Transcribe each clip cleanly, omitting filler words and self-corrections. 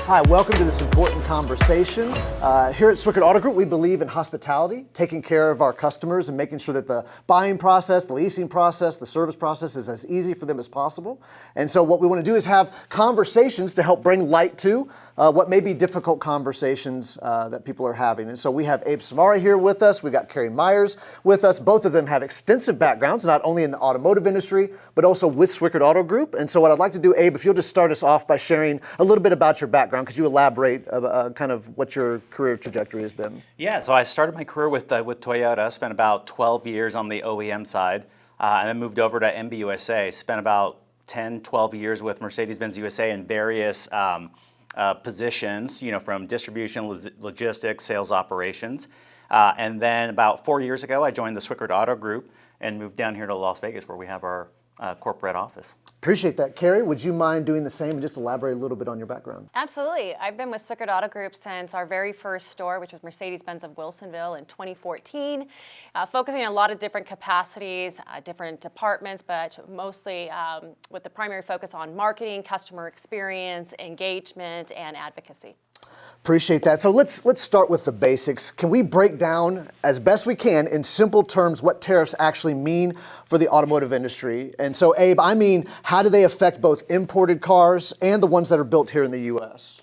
Hi, welcome to this important conversation. Here at Swickert Auto Group, we believe in hospitality, taking care of our customers and making sure that the buying process, the leasing process, the service process is as easy for them as possible. And so what we want to do is have conversations to help bring light to what may be difficult conversations that people are having. And so we have Abe Samari here with us. We've got Carrie Myers with us. Both of them have extensive backgrounds, not only in the automotive industry, but also with Swickert Auto Group. And so what I'd like to do, Abe, if you'll just start us off by sharing a little bit about your background. Could you elaborate kind of what your career trajectory has been? Yeah, so I started my career with Toyota, spent about 12 years on the OEM side, and then moved over to MB USA, spent about 10, 12 years with Mercedes-Benz USA in various positions, from distribution, logistics, sales operations. And then about 4 years ago, I joined the Swickert Auto Group and moved down here to Las Vegas, where we have our corporate office. Appreciate that. Carrie, would you mind doing the same and just elaborate a little bit on your background? Absolutely. I've been with Swickert Auto Group since our very first store, which was Mercedes-Benz of Wilsonville in 2014, focusing on a lot of different capacities, different departments, but mostly with the primary focus on marketing, customer experience, engagement, and advocacy. Appreciate that. So let's start with the basics. Can we break down as best we can in simple terms what tariffs actually mean for the automotive industry? And so Abe, how do they affect both imported cars and the ones that are built here in the U.S.?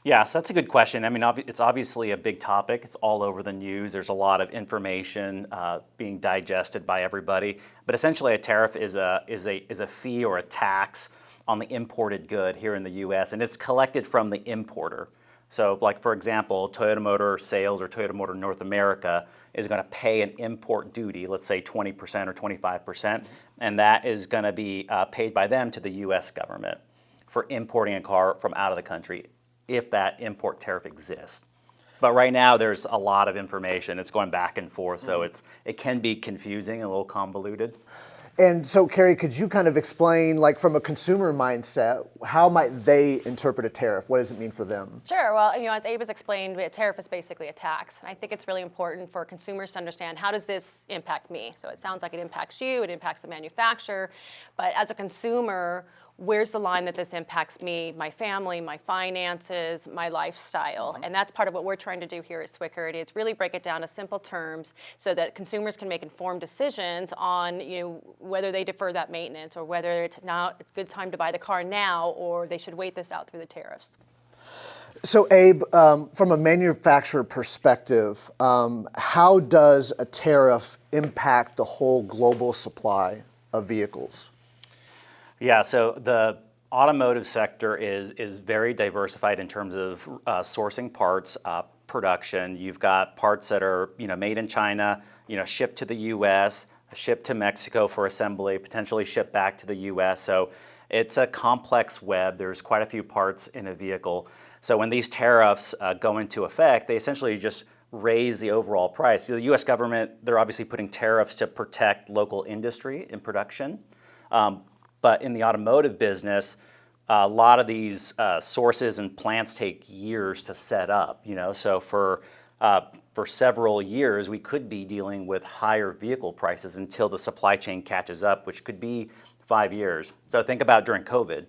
Yeah, so that's a good question. It's obviously a big topic. It's all over the news. There's a lot of information being digested by everybody. But essentially, a tariff is a fee or a tax on the imported good here in the U.S., and it's collected from the importer. So, like for example, Toyota Motor Sales or Toyota Motor North America is going to pay an import duty, let's say 20% or 25%, and that is going to be paid by them to the U.S. government for importing a car from out of the country, if that import tariff exists. But right now, there's a lot of information. It's going back and forth, so it can be confusing and a little convoluted. And so, Carrie, could you kind of explain, like from a consumer mindset, how might they interpret a tariff? What does it mean for them? Sure. Well, as Abe has explained, a tariff is basically a tax. And I think it's really important for consumers to understand, how does this impact me? So it sounds like it impacts you, it impacts the manufacturer. But as a consumer, where's the line that this impacts me, my family, my finances, my lifestyle? And that's part of what we're trying to do here at Swickert. It's really break it down to simple terms so that consumers can make informed decisions on whether they defer that maintenance or whether it's now a good time to buy the car now or they should wait this out through the tariffs. So Abe, from a manufacturer perspective, how does a tariff impact the whole global supply of vehicles? Yeah, so the automotive sector is very diversified in terms of sourcing parts, production. You've got parts that are made in China, shipped to the U.S., shipped to Mexico for assembly, potentially shipped back to the U.S. So it's a complex web. There's quite a few parts in a vehicle. So when these tariffs go into effect, they essentially just raise the overall price. The U.S. government, they're obviously putting tariffs to protect local industry and production. But in the automotive business, a lot of these sources and plants take years to set up. So for several years, we could be dealing with higher vehicle prices until the supply chain catches up, which could be 5 years. So think about during COVID.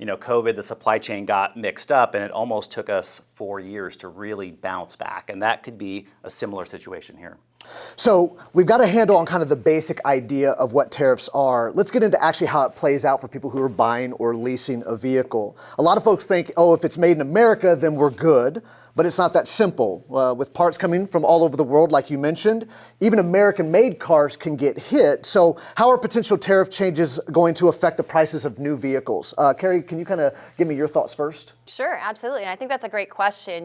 COVID, the supply chain got mixed up, and it almost took us 4 years to really bounce back. And that could be a similar situation here. So we've got a handle on kind of the basic idea of what tariffs are. Let's get into actually how it plays out for people who are buying or leasing a vehicle. A lot of folks think, if it's made in America, then we're good. But it's not that simple. With parts coming from all over the world, like you mentioned, even American-made cars can get hit. So how are potential tariff changes going to affect the prices of new vehicles? Carrie, can you kind of give me your thoughts first? Sure, absolutely. And I think that's a great question.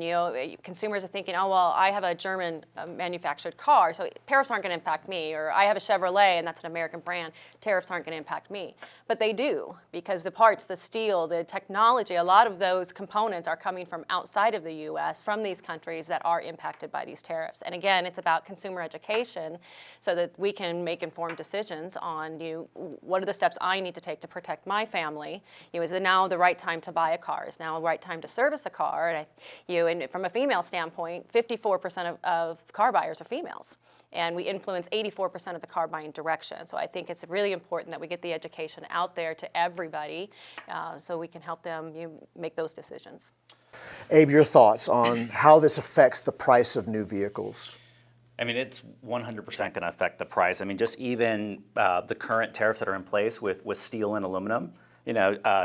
Consumers are thinking, I have a German manufactured car, so tariffs aren't going to impact me. Or I have a Chevrolet, and that's an American brand. Tariffs aren't going to impact me. But they do, because the parts, the steel, the technology, a lot of those components are coming from outside of the U.S., from these countries that are impacted by these tariffs. And again, it's about consumer education so that we can make informed decisions on what are the steps I need to take to protect my family. Is it now the right time to buy a car? Is now the right time to service a car? And from a female standpoint, 54% of car buyers are females. And we influence 84% of the car buying direction. So I think it's really important that we get the education out there to everybody so we can help them make those decisions. Abe, your thoughts on how this affects the price of new vehicles? I mean, it's 100% going to affect the price. I mean, just even the current tariffs that are in place with steel and aluminum.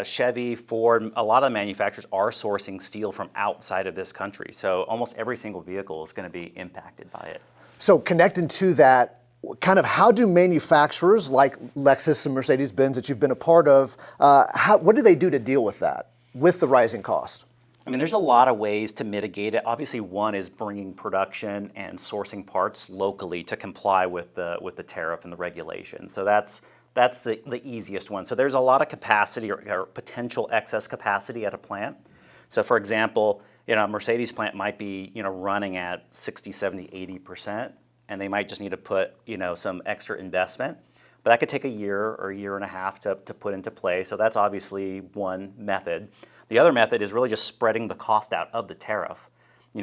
Chevy, Ford, a lot of manufacturers are sourcing steel from outside of this country. So almost every single vehicle is going to be impacted by it. So connecting to that, kind of how do manufacturers like Lexus and Mercedes-Benz that you've been a part of, what do they do to deal with that, with the rising cost? I mean, there's a lot of ways to mitigate it. Obviously, one is bringing production and sourcing parts locally to comply with the tariff and the regulation. So that's the easiest one. So there's a lot of capacity or potential excess capacity at a plant. So for example, a Mercedes plant might be running at 60, 70, 80%, and they might just need to put some extra investment. But that could take a year or a year and a half to put into play. So that's obviously one method. The other method is really just spreading the cost out of the tariff.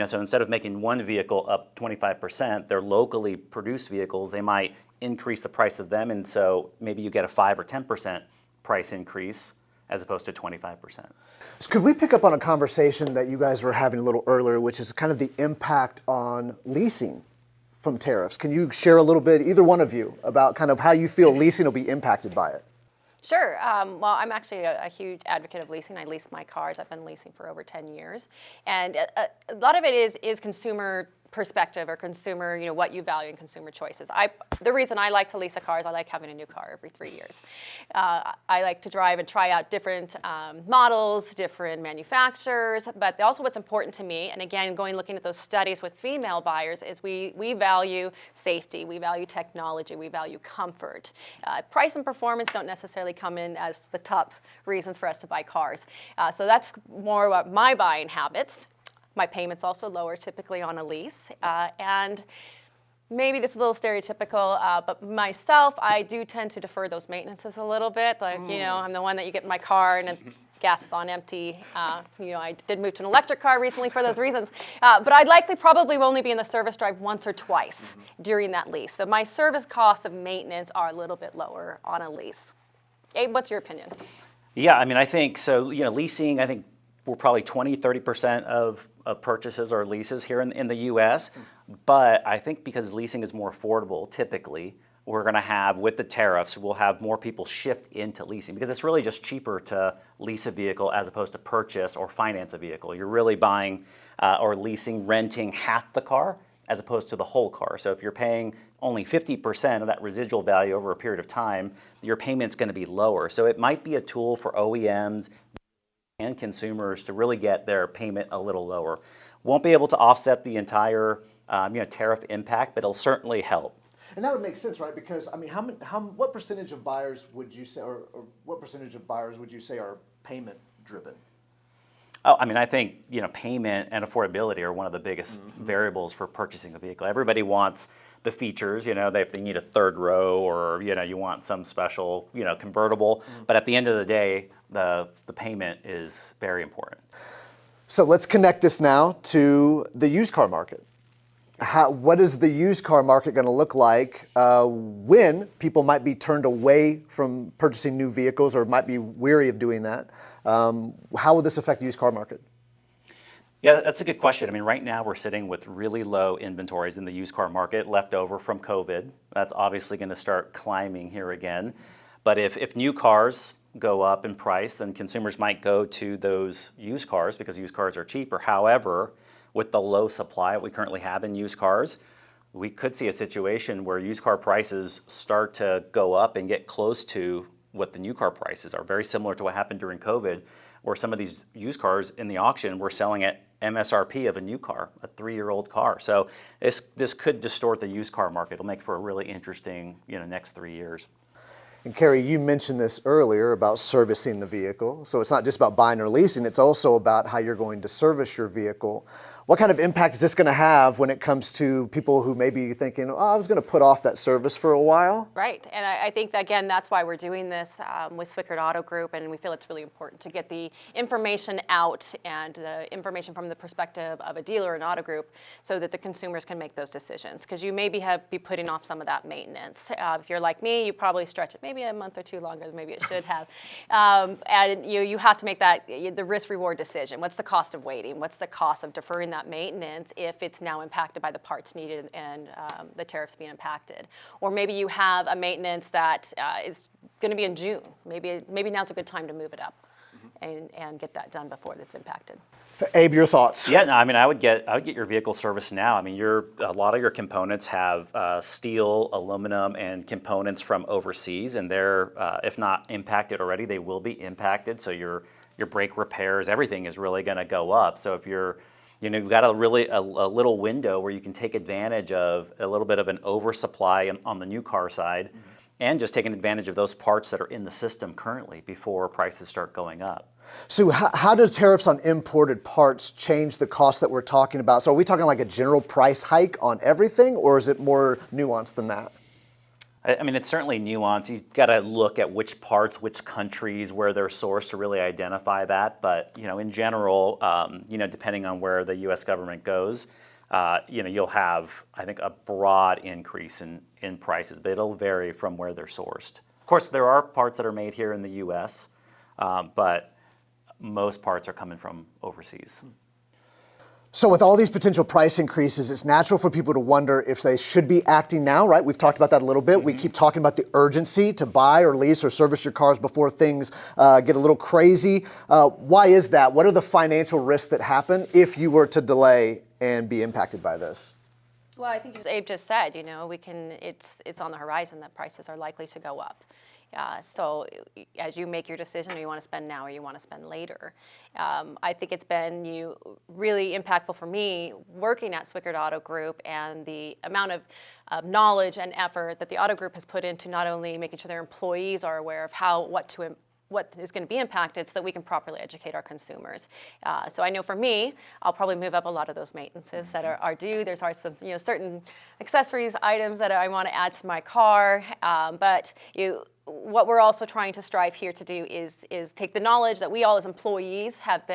So instead of making one vehicle up 25%, they're locally produced vehicles. They might increase the price of them, and so maybe you get a 5 or 10% price increase as opposed to 25%. So could we pick up on a conversation that you guys were having a little earlier, which is kind of the impact on leasing from tariffs? Can you share a little bit, either one of you, about kind of how you feel leasing will be impacted by it? Sure. Well, I'm actually a huge advocate of leasing. I lease my cars. I've been leasing for over 10 years. And a lot of it is consumer perspective or consumer, what you value in consumer choices. The reason I like to lease a car is I like having a new car every 3 years. I like to drive and try out different models, different manufacturers, but also what's important to me, and again, looking at those studies with female buyers, is we value safety, we value technology, we value comfort. Price and performance don't necessarily come in as the top reasons for us to buy cars. So that's more about my buying habits. My payment's also lower typically on a lease. And maybe this is a little stereotypical, but myself, I do tend to defer those maintenances a little bit. Like, I'm the one that you get in my car and gas is on empty. I did move to an electric car recently for those reasons. But I'd likely probably only be in the service drive once or twice during that lease. So my service costs of maintenance are a little bit lower on a lease. Abe, what's your opinion? Yeah, I mean, I think so. Leasing, I think we're probably 20, 30% of purchases or leases here in the U.S. But I think because leasing is more affordable, typically, we're going to have, with the tariffs, we'll have more people shift into leasing because it's really just cheaper to lease a vehicle as opposed to purchase or finance a vehicle. You're really buying or leasing, renting half the car as opposed to the whole car. So if you're paying only 50% of that residual value over a period of time, your payment's going to be lower. So it might be a tool for OEMs and consumers to really get their payment a little lower. Won't be able to offset the entire tariff impact, but it'll certainly help. And that would make sense, right? Because I mean, what percentage of buyers would you say, or what percentage of buyers would you say are payment driven? Oh, I mean, I think payment and affordability are one of the biggest variables for purchasing a vehicle. Everybody wants the features, if they need a third row or you want some special convertible. But at the end of the day, the payment is very important. So let's connect this now to the used car market. What is the used car market going to look like when people might be turned away from purchasing new vehicles or might be weary of doing that? How will this affect the used car market? Yeah, that's a good question. I mean, right now we're sitting with really low inventories in the used car market left over from COVID. That's obviously going to start climbing here again. But if new cars go up in price, then consumers might go to those used cars because used cars are cheaper. However, with the low supply we currently have in used cars, we could see a situation where used car prices start to go up and get close to what the new car prices are, very similar to what happened during COVID, where some of these used cars in the auction were selling at MSRP of a new car, a 3-year-old car. So this could distort the used car market. It'll make for a really interesting next 3 years. And Carrie, you mentioned this earlier about servicing the vehicle. So it's not just about buying or leasing, it's also about how you're going to service your vehicle. What kind of impact is this going to have when it comes to people who may be thinking, oh, I was going to put off that service for a while? Right, and I think, again, that's why we're doing this with Swickard Auto Group, and we feel it's really important to get the information out and the information from the perspective of a dealer and auto group so that the consumers can make those decisions, because you maybe be putting off some of that maintenance. If you're like me, you probably stretch it maybe a month or two longer than maybe it should have, and you have to make that the risk-reward decision. What's the cost of waiting? What's the cost of deferring that maintenance if it's now impacted by the parts needed and the tariffs being impacted? Or maybe you have a maintenance that is going to be in June. Maybe now's a good time to move it up and get that done before it's impacted. Abe, your thoughts? Yeah, no, I mean, I would get your vehicle serviced now. I mean, a lot of your components have steel, aluminum, and components from overseas, and they're if not impacted already, they will be impacted. So your brake repairs, everything is really going to go up. So if you've got a little window where you can take advantage of a little bit of an oversupply on the new car side, and just taking advantage of those parts that are in the system currently before prices start going up. So how does tariffs on imported parts change the cost that we're talking about? So are we talking like a general price hike on everything, or is it more nuanced than that? I mean, it's certainly nuanced. You've got to look at which parts, which countries, where they're sourced to really identify that. But, in general, depending on where the U.S. government goes, you'll have, I think, a broad increase in prices, but it'll vary from where they're sourced. Of course, there are parts that are made here in the U.S., but most parts are coming from overseas. So with all these potential price increases, it's natural for people to wonder if they should be acting now, right? We've talked about that a little bit. We keep talking about the urgency to buy or lease or service your cars before things get a little crazy. Why is that? What are the financial risks that happen if you were to delay and be impacted by this? Well, I think as Abe just said, it's on the horizon that prices are likely to go up. So as you make your decision, do you want to spend now or you want to spend later? I think it's been really impactful for me working at Swickard Auto Group and the amount of knowledge and effort that the auto group has put into not only making sure their employees are aware of what is going to be impacted so that we can properly educate our consumers. So I know for me, I'll probably move up a lot of those maintenances that are due. There's some certain accessories, items that I want to add to my car, but what we're also trying to strive here to do is take the knowledge that we all as employees have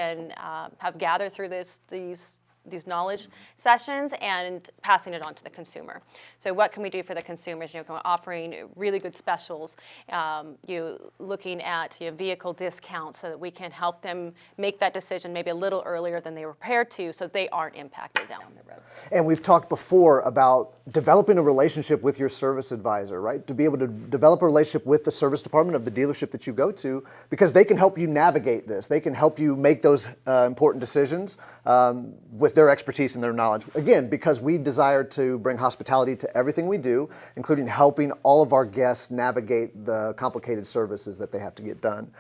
gathered through these knowledge sessions and passing it on to the consumer. So what can we do for the consumers? Offering really good specials, looking at vehicle discounts so that we can help them make that decision maybe a little earlier than they were prepared to, so they aren't impacted down the road. And we've talked before about developing a relationship with your service advisor, right? To be able to develop a relationship with the service department of the dealership that you go to, because they can help you navigate this. They can help you make those important decisions with their expertise and their knowledge. Again, because we desire to bring hospitality to everything we do, including helping all of our guests navigate the complicated services that they have to get done.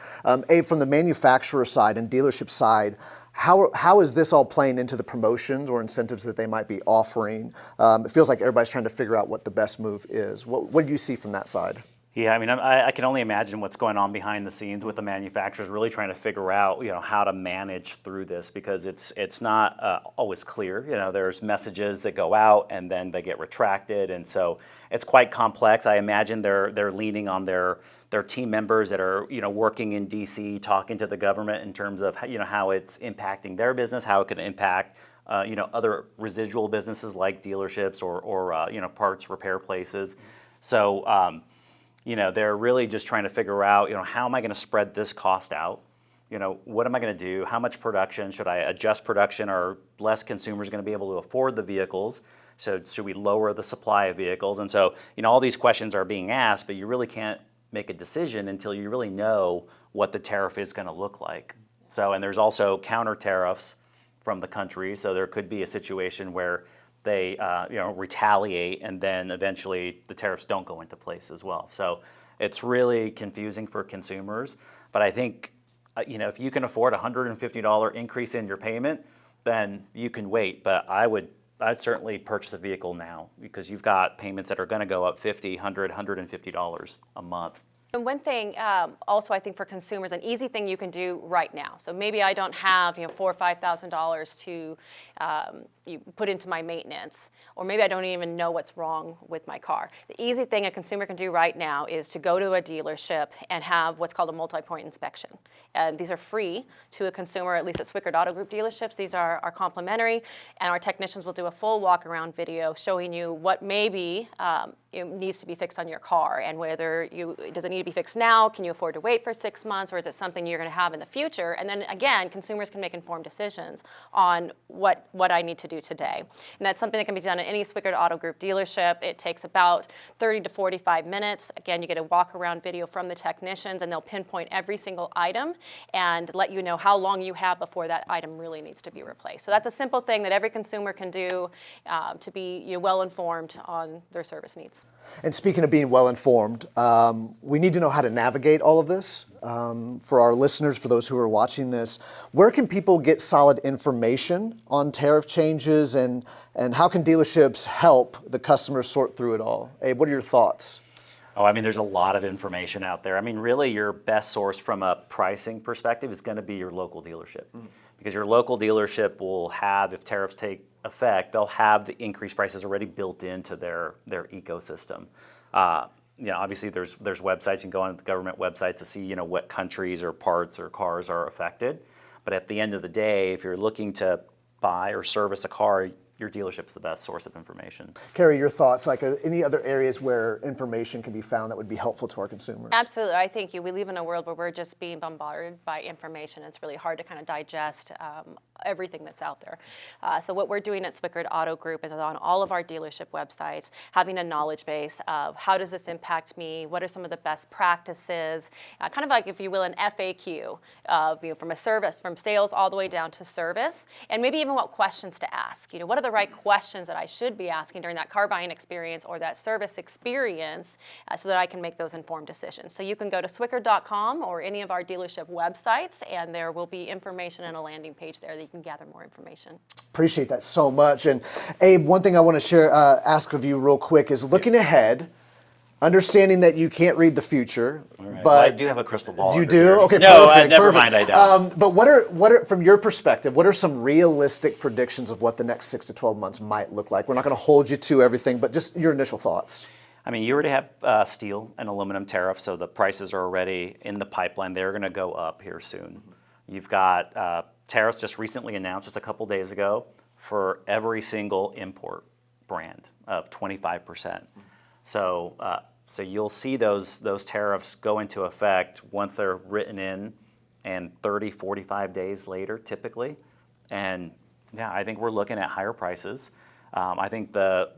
Abe, from the manufacturer side and dealership side, how is this all playing into the promotions or incentives that they might be offering? It feels like everybody's trying to figure out what the best move is. What do you see from that side? Yeah, I mean, I can only imagine what's going on behind the scenes with the manufacturers really trying to figure out, how to manage through this, because it's not always clear. There's messages that go out and then they get retracted, and so it's quite complex. I imagine they're leaning on their team members that are working in DC, talking to the government in terms of how it's impacting their business, how it can impact other residual businesses like dealerships or parts repair places. So. They're really just trying to figure out, how am I going to spread this cost out? What am I going to do? How much production? Should I adjust production? Are less consumers going to be able to afford the vehicles? So should we lower the supply of vehicles? And so, all these questions are being asked, but you really can't make a decision until you really know what the tariff is going to look like. So, and there's also counter tariffs from the country. So there could be a situation where they retaliate, and then eventually the tariffs don't go into place as well. So it's really confusing for consumers. But I think if you can afford a $150 increase in your payment, then you can wait. But I'd certainly purchase a vehicle now, because you've got payments that are going to go up $50, $100, $150 a month. And one thing, also, I think for consumers, an easy thing you can do right now. So maybe I don't have, $4,000 or $5,000 to you put into my maintenance, or maybe I don't even know what's wrong with my car. The easy thing a consumer can do right now is to go to a dealership and have what's called a multi-point inspection. And these are free to a consumer, at least at Swickard Auto Group dealerships. These are complimentary, and our technicians will do a full walk-around video showing you what maybe needs to be fixed on your car, and whether does it need to be fixed now, can you afford to wait for 6 months, or is it something you're going to have in the future? And then again, consumers can make informed decisions on what I need to do today. And that's something that can be done at any Swickard Auto Group dealership. It takes about 30 to 45 minutes. Again, you get a walk-around video from the technicians, and they'll pinpoint every single item and let you know how long you have before that item really needs to be replaced. So that's a simple thing that every consumer can do to be well-informed on their service needs. And speaking of being well-informed, we need to know how to navigate all of this. For our listeners, for those who are watching this, where can people get solid information on tariff changes, and how can dealerships help the customers sort through it all? Abe, what are your thoughts? Oh, I mean, there's a lot of information out there. I mean, really, your best source from a pricing perspective is going to be your local dealership. Because your local dealership will have, if tariffs take effect, they'll have the increased prices already built into their ecosystem. Obviously, there's websites, you can go on the government website to see, what countries or parts or cars are affected. But at the end of the day, if you're looking to buy or service a car, your dealership's the best source of information. Carrie, your thoughts, like any other areas where information can be found that would be helpful to our consumers? Absolutely. I think we live in a world where we're just being bombarded by information. It's really hard to kind of digest everything that's out there. So what we're doing at Swickard Auto Group is on all of our dealership websites, having a knowledge base of how does this impact me, what are some of the best practices, kind of like, if you will, an FAQ of, from sales all the way down to service, and maybe even what questions to ask. What are the right questions that I should be asking during that car buying experience or that service experience so that I can make those informed decisions. So you can go to Swickard.com or any of our dealership websites, and there will be information and a landing page there that you can gather more information. Appreciate that so much. And Abe, one thing I want to share, ask of you real quick is looking ahead, understanding that you can't read the future, Right. but Well, I do have a crystal ball. you under do? here. Okay, no, perfect. never perfect. mind, I don't. But what are, from your perspective, what are some realistic predictions of what the next 6 to 12 months might look like? We're not going to hold you to everything, but just your initial thoughts. I mean, you already have steel and aluminum tariffs, so the prices are already in the pipeline. They're going to go up here soon. You've got tariffs just recently announced, just a couple days ago, for every single import brand of 25%. So you'll see those tariffs go into effect once they're written in, and 30, 45 days later, typically. And yeah, I think we're looking at higher prices. I think the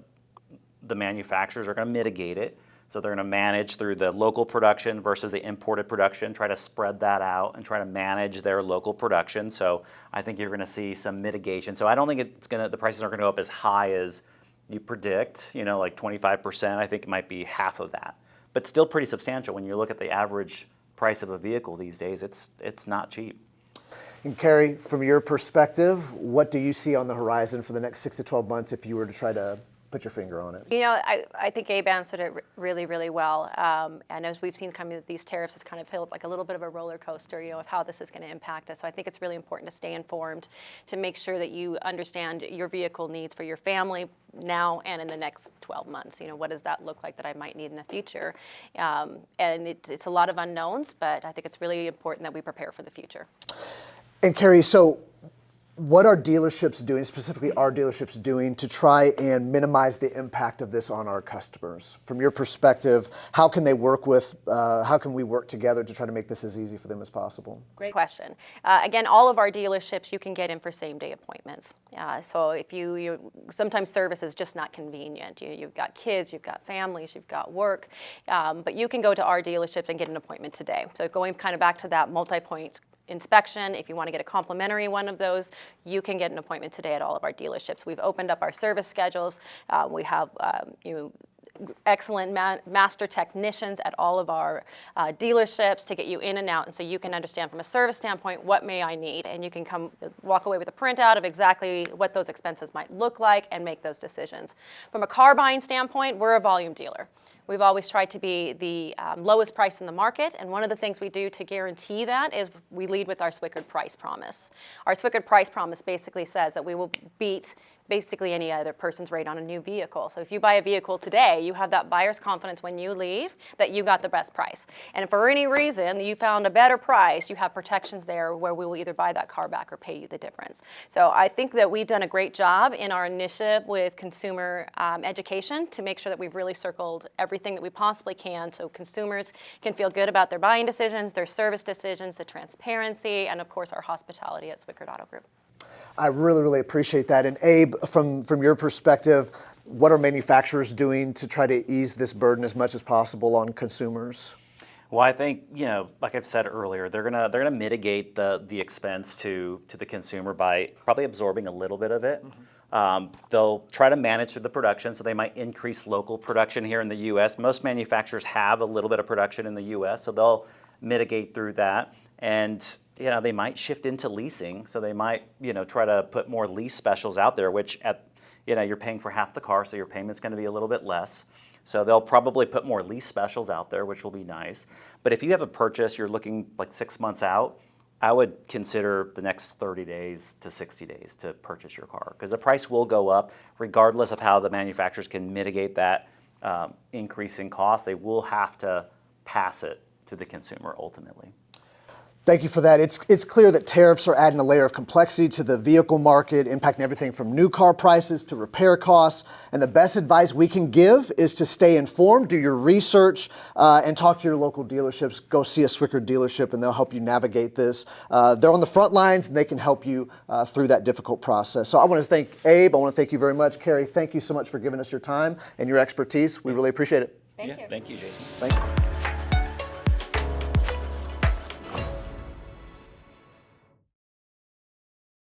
manufacturers are going to mitigate it. So they're going to manage through the local production versus the imported production, try to spread that out and try to manage their local production. So I think you're going to see some mitigation. So I don't think the prices aren't going to go up as high as you predict, like 25%. I think it might be half of that, but still pretty substantial. When you look at the average price of a vehicle these days, it's not cheap. And Carrie, from your perspective, what do you see on the horizon for the next 6 to 12 months if you were to try to put your finger on it? I think Abe answered it really, really well. And as we've seen coming these tariffs, it's kind of felt like a little bit of a roller coaster, of how this is going to impact us. So I think it's really important to stay informed, to make sure that you understand your vehicle needs for your family now and in the next 12 months. What does that look like that I might need in the future? And it's a lot of unknowns, but I think it's really important that we prepare for the future. And Carrie, so what are dealerships doing, specifically our dealerships doing, to try and minimize the impact of this on our customers? From your perspective, how can we work together to try to make this as easy for them as possible? Great question. Again, all of our dealerships, you can get in for same-day appointments. So if sometimes service is just not convenient. You've got kids, you've got families, you've got work, but you can go to our dealerships and get an appointment today. So going kind of back to that multi-point inspection, if you want to get a complimentary one of those, you can get an appointment today at all of our dealerships. We've opened up our service schedules. We have excellent master technicians at all of our dealerships to get you in and out, and so you can understand from a service standpoint what may I need, and you can walk away with a printout of exactly what those expenses might look like and make those decisions. From a car buying standpoint, we're a volume dealer. We've always tried to be the lowest price in the market, and one of the things we do to guarantee that is we lead with our Swickard Price Promise. Our Swickard Price Promise basically says that we will beat basically any other person's rate on a new vehicle. So if you buy a vehicle today, you have that buyer's confidence when you leave that you got the best price. And if for any reason you found a better price, you have protections there where we will either buy that car back or pay you the difference. So I think that we've done a great job in our initiative with consumer education to make sure that we've really circled everything that we possibly can so consumers can feel good about their buying decisions, their service decisions, the transparency, and of course our hospitality at Swickard Auto Group. I really, really appreciate that. And Abe, from your perspective, what are manufacturers doing to try to ease this burden as much as possible on consumers? Well, I think, like I've said earlier, they're gonna mitigate the expense to the consumer by probably absorbing a little bit of it. They'll try to manage through the production, so they might increase local production here in the U.S. Most manufacturers have a little bit of production in the U.S., so they'll mitigate through that. And they might shift into leasing, so they might try to put more lease specials out there, which you're paying for half the car, so your payment's going to be a little bit less. So they'll probably put more lease specials out there, which will be nice. But if you have a purchase, you're looking like 6 months out, I would consider the next 30 days to 60 days to purchase your car, because the price will go up regardless of how the manufacturers can mitigate that increase in cost. They will have to pass it to the consumer ultimately. Thank you for that. It's clear that tariffs are adding a layer of complexity to the vehicle market, impacting everything from new car prices to repair costs. And the best advice we can give is to stay informed, do your research, and talk to your local dealerships. Go see a Swickard dealership and they'll help you navigate this. They're on the front lines and they can help you through that difficult process. So I want to thank Abe. I want to thank you very much. Carrie, thank you so much for giving us your time and your expertise. We really appreciate it. Thank you. Thank you, Jason. Thank you.